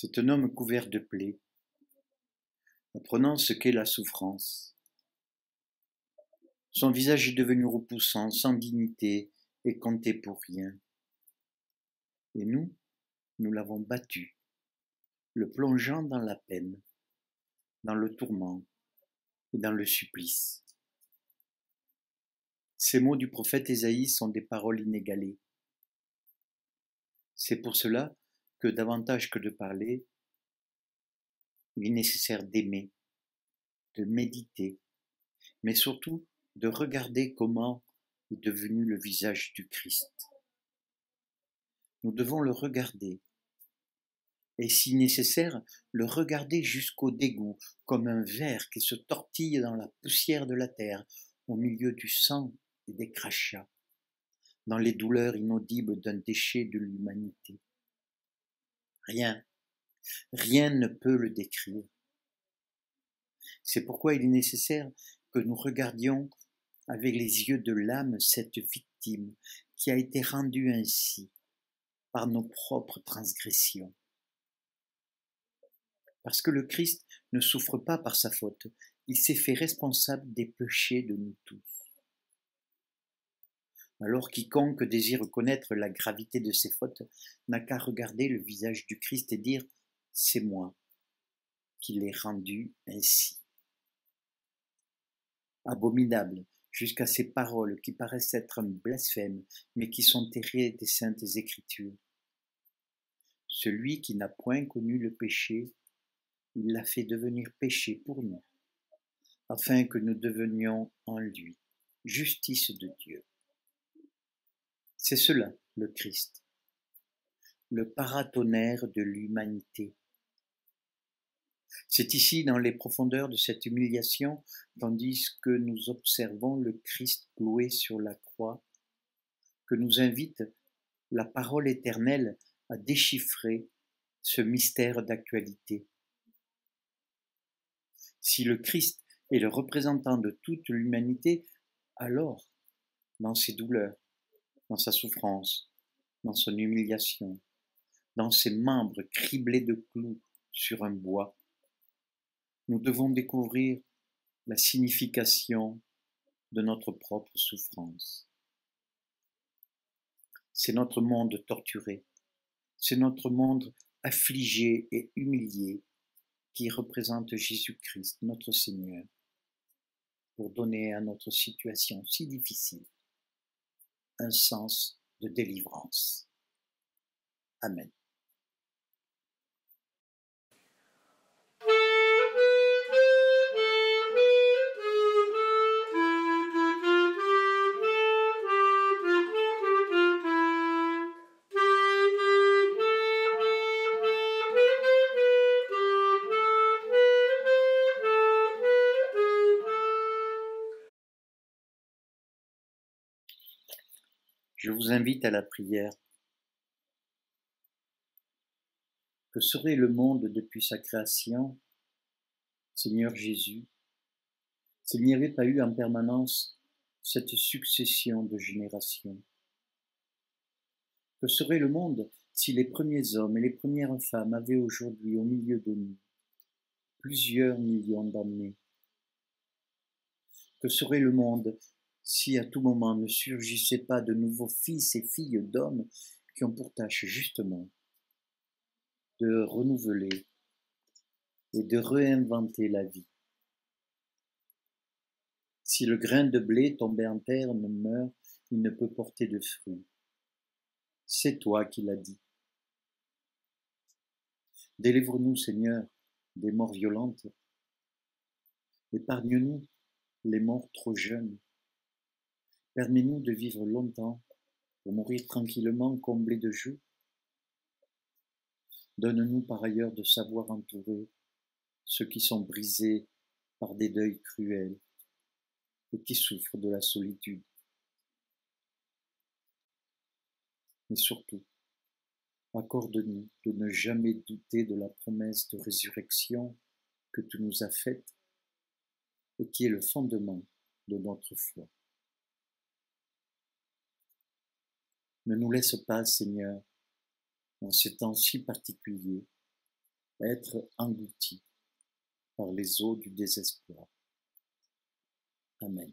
C'est un homme couvert de plaies, apprenant ce qu'est la souffrance. Son visage est devenu repoussant, sans dignité et compté pour rien. Et nous l'avons battu, le plongeant dans la peine, dans le tourment et dans le supplice. Ces mots du prophète Ésaïe sont des paroles inégalées. C'est pour cela que, davantage que de parler, il est nécessaire d'aimer, de méditer, mais surtout de regarder comment est devenu le visage du Christ. Nous devons le regarder, et si nécessaire, le regarder jusqu'au dégoût, comme un ver qui se tortille dans la poussière de la terre, au milieu du sang et des crachats, dans les douleurs inaudibles d'un déchet de l'humanité. Rien ne peut le décrire. C'est pourquoi il est nécessaire que nous regardions avec les yeux de l'âme cette victime qui a été rendue ainsi par nos propres transgressions. Parce que le Christ ne souffre pas par sa faute, il s'est fait responsable des péchés de nous tous. Alors quiconque désire connaître la gravité de ses fautes n'a qu'à regarder le visage du Christ et dire « c'est moi qui l'ai rendu ainsi ». Abominable jusqu'à ces paroles qui paraissent être un blasphème, mais qui sont tirées des saintes Écritures. Celui qui n'a point connu le péché, il l'a fait devenir péché pour nous, afin que nous devenions en lui justice de Dieu. C'est cela, le Christ, le paratonnerre de l'humanité. C'est ici, dans les profondeurs de cette humiliation, tandis que nous observons le Christ cloué sur la croix, que nous invite la parole éternelle à déchiffrer ce mystère d'actualité. Si le Christ est le représentant de toute l'humanité, alors, dans ses douleurs, dans sa souffrance, dans son humiliation, dans ses membres criblés de clous sur un bois, nous devons découvrir la signification de notre propre souffrance. C'est notre monde torturé, c'est notre monde affligé et humilié qui représente Jésus-Christ, notre Seigneur, pour donner à notre situation si difficile un sens de délivrance. Amen. Je vous invite à la prière. Que serait le monde depuis sa création, Seigneur Jésus, s'il n'y avait pas eu en permanence cette succession de générations? Que serait le monde si les premiers hommes et les premières femmes avaient aujourd'hui au milieu de nous plusieurs millions d'années? Que serait le monde si à tout moment ne surgissaient pas de nouveaux fils et filles d'hommes qui ont pour tâche justement de renouveler et de réinventer la vie? Si le grain de blé tombé en terre ne meurt, il ne peut porter de fruits. C'est toi qui l'as dit. Délivre-nous, Seigneur, des morts violentes. Épargne-nous les morts trop jeunes. Permets-nous de vivre longtemps pour mourir tranquillement, comblés de joie. Donne-nous par ailleurs de savoir entourer ceux qui sont brisés par des deuils cruels et qui souffrent de la solitude. Mais surtout, accorde-nous de ne jamais douter de la promesse de résurrection que tu nous as faite et qui est le fondement de notre foi. Ne nous laisse pas, Seigneur, dans ces temps si particuliers, être englouti par les eaux du désespoir. Amen.